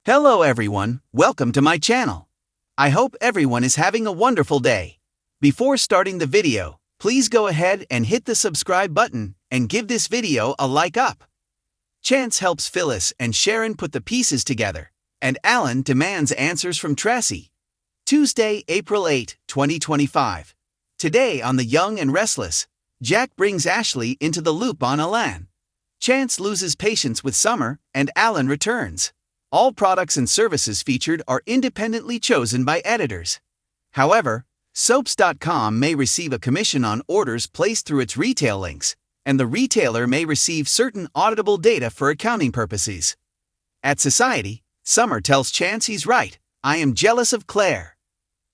Hello everyone, welcome to my channel. I hope everyone is having a wonderful day. Before starting the video, please go ahead and hit the subscribe button and give this video a like up. Chance helps Phyllis and Sharon put the pieces together, and Alan demands answers from Tracy. Tuesday, April 8, 2025. Today on The Young and Restless, Jack brings Ashley into the loop on Alan. Chance loses patience with Summer and Alan returns. All products and services featured are independently chosen by editors. However, Soaps.com may receive a commission on orders placed through its retail links, and the retailer may receive certain auditable data for accounting purposes. At Society, Summer tells Chance he's right. I am jealous of Claire.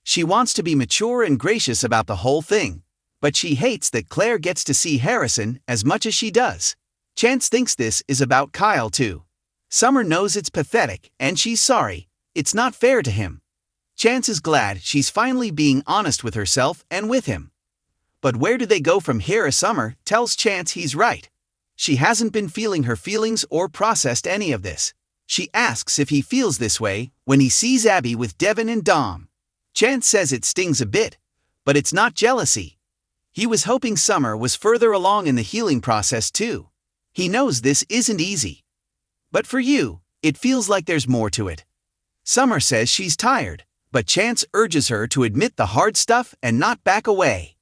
She wants to be mature and gracious about the whole thing, but she hates that Claire gets to see Harrison as much as she does. Chance thinks this is about Kyle too. Summer knows it's pathetic and she's sorry. It's not fair to him. Chance is glad she's finally being honest with herself and with him. But where do they go from here? Summer tells Chance he's right. She hasn't been feeling her feelings or processed any of this. She asks if he feels this way when he sees Abby with Devin and Dom. Chance says it stings a bit, but it's not jealousy. He was hoping Summer was further along in the healing process too. He knows this isn't easy. But for you, it feels like there's more to it. Summer says she's tired, but Chance urges her to admit the hard stuff and not back away.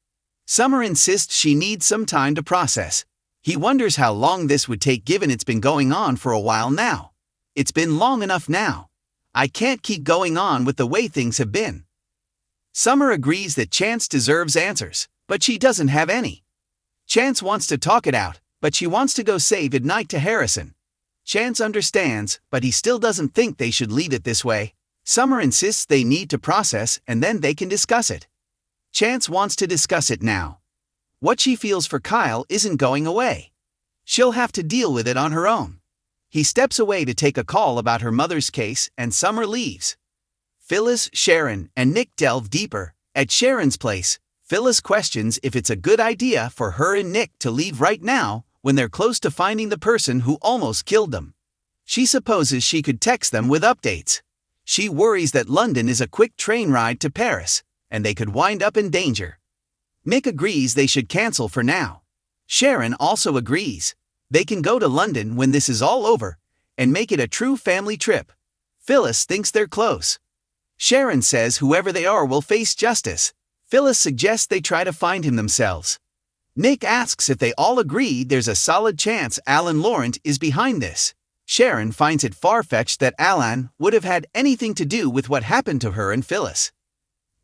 Summer insists she needs some time to process. He wonders how long this would take given it's been going on for a while now. It's been long enough now. I can't keep going on with the way things have been. Summer agrees that Chance deserves answers, but she doesn't have any. Chance wants to talk it out, but she wants to go say goodnight to Harrison. Chance understands, but he still doesn't think they should leave it this way. Summer insists they need to process and then they can discuss it. Chance wants to discuss it now. What she feels for Kyle isn't going away. She'll have to deal with it on her own. He steps away to take a call about her mother's case and Summer leaves. Phyllis, Sharon, and Nick delve deeper. At Sharon's place, Phyllis questions if it's a good idea for her and Nick to leave right now when they're close to finding the person who almost killed them. She supposes she could text them with updates. She worries that London is a quick train ride to Paris, and they could wind up in danger. Nick agrees they should cancel for now. Sharon also agrees. They can go to London when this is all over, and make it a true family trip. Phyllis thinks they're close. Sharon says whoever they are will face justice. Phyllis suggests they try to find him themselves. Nick asks if they all agree there's a solid chance Alan Laurent is behind this. Sharon finds it far-fetched that Alan would have had anything to do with what happened to her and Phyllis.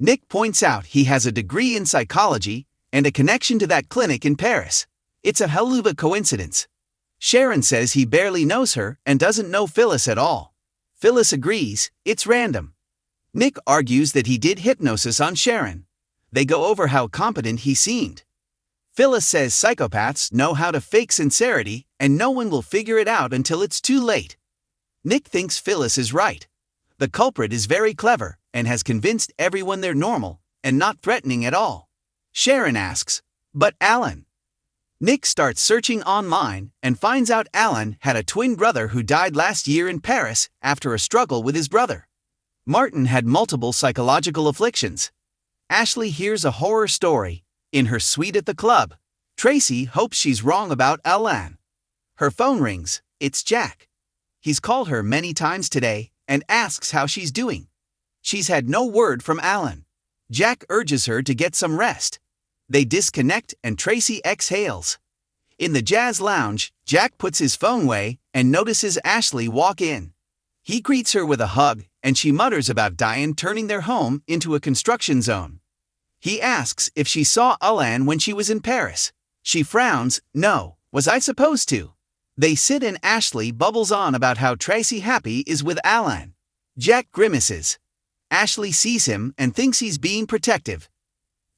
Nick points out he has a degree in psychology and a connection to that clinic in Paris. It's a hell of a coincidence. Sharon says he barely knows her and doesn't know Phyllis at all. Phyllis agrees, it's random. Nick argues that he did hypnosis on Sharon. They go over how competent he seemed. Phyllis says psychopaths know how to fake sincerity and no one will figure it out until it's too late. Nick thinks Phyllis is right. The culprit is very clever and has convinced everyone they're normal and not threatening at all. Sharon asks, but Alan? Nick starts searching online and finds out Alan had a twin brother who died last year in Paris after a struggle with his brother. Martin had multiple psychological afflictions. Ashley hears a horror story. In her suite at the club, Tracy hopes she's wrong about Alan. Her phone rings, it's Jack. He's called her many times today and asks how she's doing. She's had no word from Alan. Jack urges her to get some rest. They disconnect and Tracy exhales. In the jazz lounge, Jack puts his phone away and notices Ashley walk in. He greets her with a hug and she mutters about Diane turning their home into a construction zone. He asks if she saw Alan when she was in Paris. She frowns, no, was I supposed to? They sit and Ashley bubbles on about how Tracy happy is with Alan. Jack grimaces. Ashley sees him and thinks he's being protective.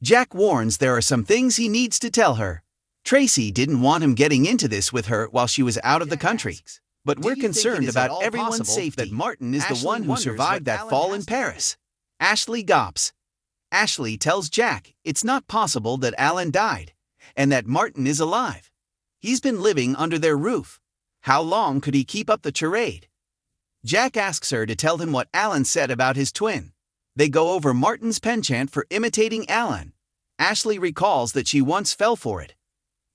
Jack warns there are some things he needs to tell her. Tracy didn't want him getting into this with her while she was out of the country. But we're concerned about everyone's safety. That Martin is the one who survived that fall in Paris. Ashley gawps. Ashley tells Jack it's not possible that Alan died, and that Martin is alive. He's been living under their roof. How long could he keep up the charade? Jack asks her to tell him what Alan said about his twin. They go over Martin's penchant for imitating Alan. Ashley recalls that she once fell for it.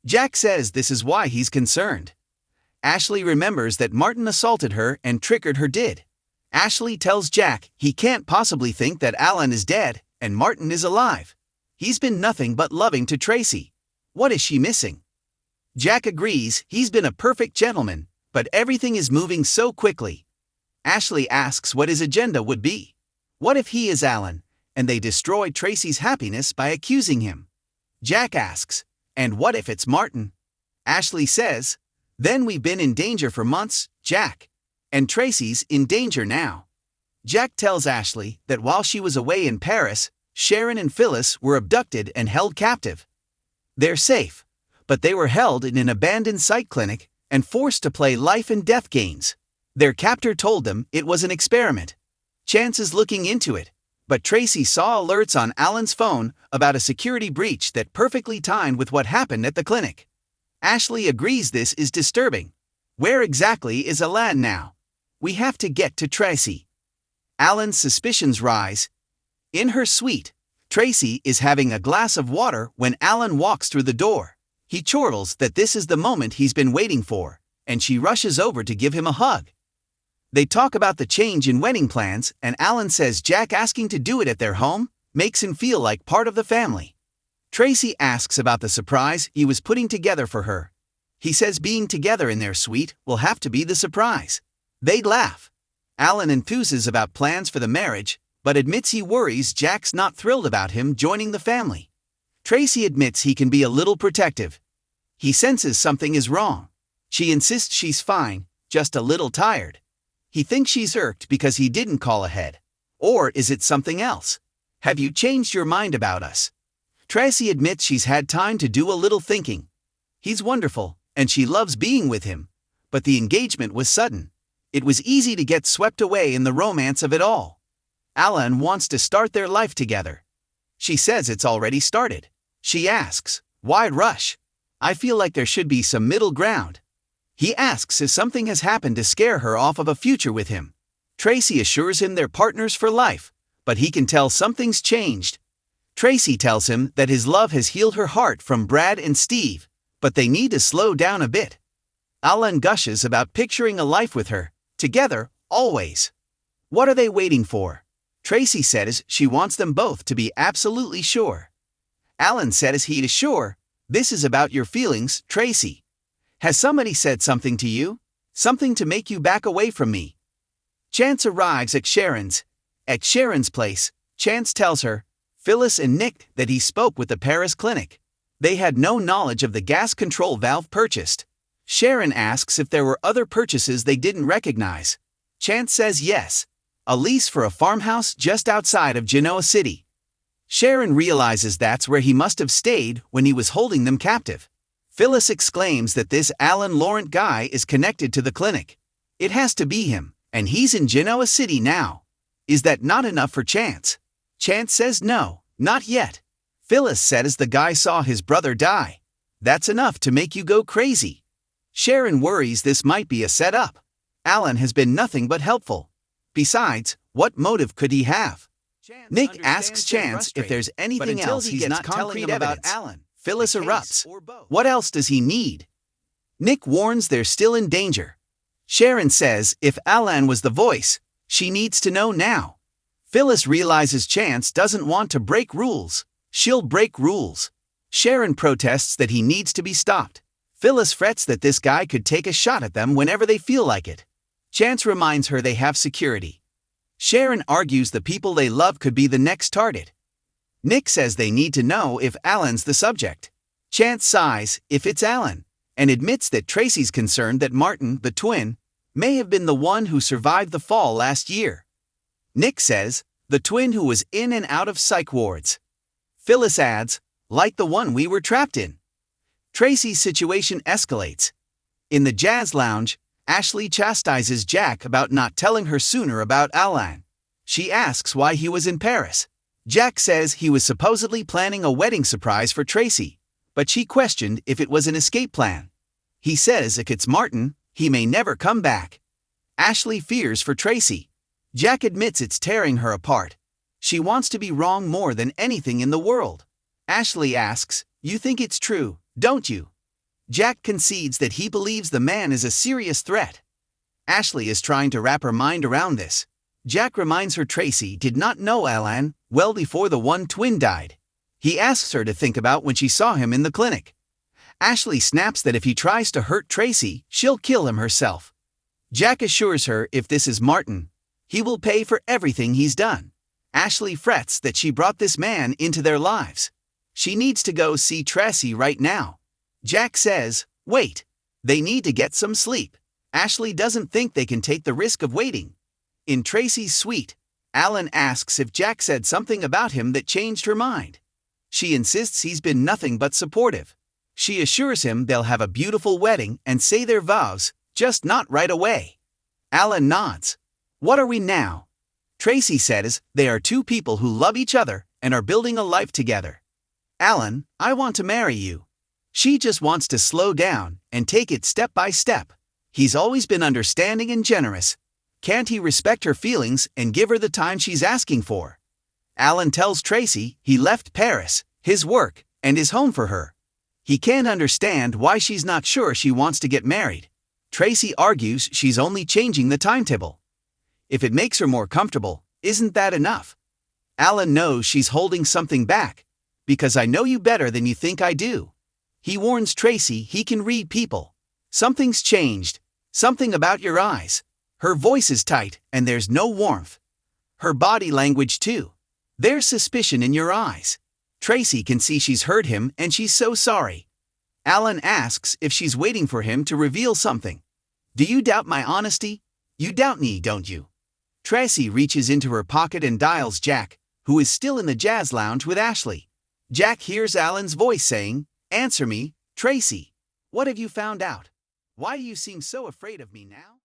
Jack says this is why he's concerned. Ashley remembers that Martin assaulted her and triggered her did. Ashley tells Jack he can't possibly think that Alan is dead and Martin is alive. He's been nothing but loving to Tracy. What is she missing? Jack agrees he's been a perfect gentleman, but everything is moving so quickly. Ashley asks what his agenda would be. What if he is Alan, and they destroy Tracy's happiness by accusing him? Jack asks, and what if it's Martin? Ashley says, then we've been in danger for months, Jack. And Tracy's in danger now. Jack tells Ashley that while she was away in Paris, Sharon and Phyllis were abducted and held captive. They're safe, but they were held in an abandoned psych clinic and forced to play life and death games. Their captor told them it was an experiment. Chance is looking into it, but Tracy saw alerts on Alan's phone about a security breach that perfectly timed with what happened at the clinic. Ashley agrees this is disturbing. Where exactly is Alan now? We have to get to Tracy. Alan's suspicions rise. In her suite, Tracy is having a glass of water when Alan walks through the door. He chortles that this is the moment he's been waiting for, and she rushes over to give him a hug. They talk about the change in wedding plans, and Alan says Jack asking to do it at their home makes him feel like part of the family. Tracy asks about the surprise he was putting together for her. He says being together in their suite will have to be the surprise. They laugh. Alan enthuses about plans for the marriage, but admits he worries Jack's not thrilled about him joining the family. Tracy admits he can be a little protective. He senses something is wrong. She insists she's fine, just a little tired. He thinks she's irked because he didn't call ahead. Or is it something else? Have you changed your mind about us? Tracy admits she's had time to do a little thinking. He's wonderful, and she loves being with him. But the engagement was sudden. It was easy to get swept away in the romance of it all. Alan wants to start their life together. She says it's already started. She asks, why rush? I feel like there should be some middle ground. He asks if something has happened to scare her off of a future with him. Tracy assures him they're partners for life, but he can tell something's changed. Tracy tells him that his love has healed her heart from Brad and Steve, but they need to slow down a bit. Alan gushes about picturing a life with her, together, always. What are they waiting for? Tracy says she wants them both to be absolutely sure. Alan says he is sure. This is about your feelings, Tracy. Has somebody said something to you? Something to make you back away from me? Chance arrives at Sharon's. At Sharon's place, Chance tells her, Phyllis and Nick, that he spoke with the Paris clinic. They had no knowledge of the gas control valve purchased. Sharon asks if there were other purchases they didn't recognize. Chance says yes. A lease for a farmhouse just outside of Genoa City. Sharon realizes that's where he must have stayed when he was holding them captive. Phyllis exclaims that this Alan Laurent guy is connected to the clinic. It has to be him, and he's in Genoa City now. Is that not enough for Chance? Chance says no, not yet. Phyllis says the guy saw his brother die. That's enough to make you go crazy. Sharon worries this might be a setup. Alan has been nothing but helpful. Besides, what motive could he have? Nick asks Chance if there's anything else he's not telling him about Alan. Phyllis erupts. What else does he need? Nick warns they're still in danger. Sharon says if Alan was the voice, she needs to know now. Phyllis realizes Chance doesn't want to break rules. She'll break rules. Sharon protests that he needs to be stopped. Phyllis frets that this guy could take a shot at them whenever they feel like it. Chance reminds her they have security. Sharon argues the people they love could be the next target. Nick says they need to know if Alan's the subject. Chance sighs if it's Alan, and admits that Tracy's concerned that Martin, the twin, may have been the one who survived the fall last year. Nick says, the twin who was in and out of psych wards. Phyllis adds, like the one we were trapped in. Tracy's situation escalates. In the jazz lounge, Ashley chastises Jack about not telling her sooner about Alan. She asks why he was in Paris. Jack says he was supposedly planning a wedding surprise for Tracy, but she questioned if it was an escape plan. He says if it's Martin, he may never come back. Ashley fears for Tracy. Jack admits it's tearing her apart. She wants to be wrong more than anything in the world. Ashley asks, "You think it's true, don't you?" Jack concedes that he believes the man is a serious threat. Ashley is trying to wrap her mind around this. Jack reminds her Tracy did not know Alan well before the one twin died. He asks her to think about when she saw him in the clinic. Ashley snaps that if he tries to hurt Tracy, she'll kill him herself. Jack assures her if this is Martin, he will pay for everything he's done. Ashley frets that she brought this man into their lives. She needs to go see Tracy right now. Jack says, "Wait. They need to get some sleep." Ashley doesn't think they can take the risk of waiting. In Tracy's suite, Alan asks if Jack said something about him that changed her mind. She insists he's been nothing but supportive. She assures him they'll have a beautiful wedding and say their vows, just not right away. Alan nods. "What are we now?" Tracy says they are two people who love each other and are building a life together. "Alan, I want to marry you." She just wants to slow down and take it step by step. He's always been understanding and generous. Can't he respect her feelings and give her the time she's asking for? Alan tells Tracy he left Paris, his work, and his home for her. He can't understand why she's not sure she wants to get married. Tracy argues she's only changing the timetable. If it makes her more comfortable, isn't that enough? Alan knows she's holding something back. "Because I know you better than you think I do." He warns Tracy he can read people. "Something's changed. Something about your eyes." Her voice is tight and there's no warmth. Her body language too. There's suspicion in your eyes. Tracy can see she's hurt him and she's so sorry. Alan asks if she's waiting for him to reveal something. "Do you doubt my honesty? You doubt me, don't you?" Tracy reaches into her pocket and dials Jack, who is still in the jazz lounge with Ashley. Jack hears Alan's voice saying, "Answer me, Tracy. What have you found out? Why do you seem so afraid of me now?"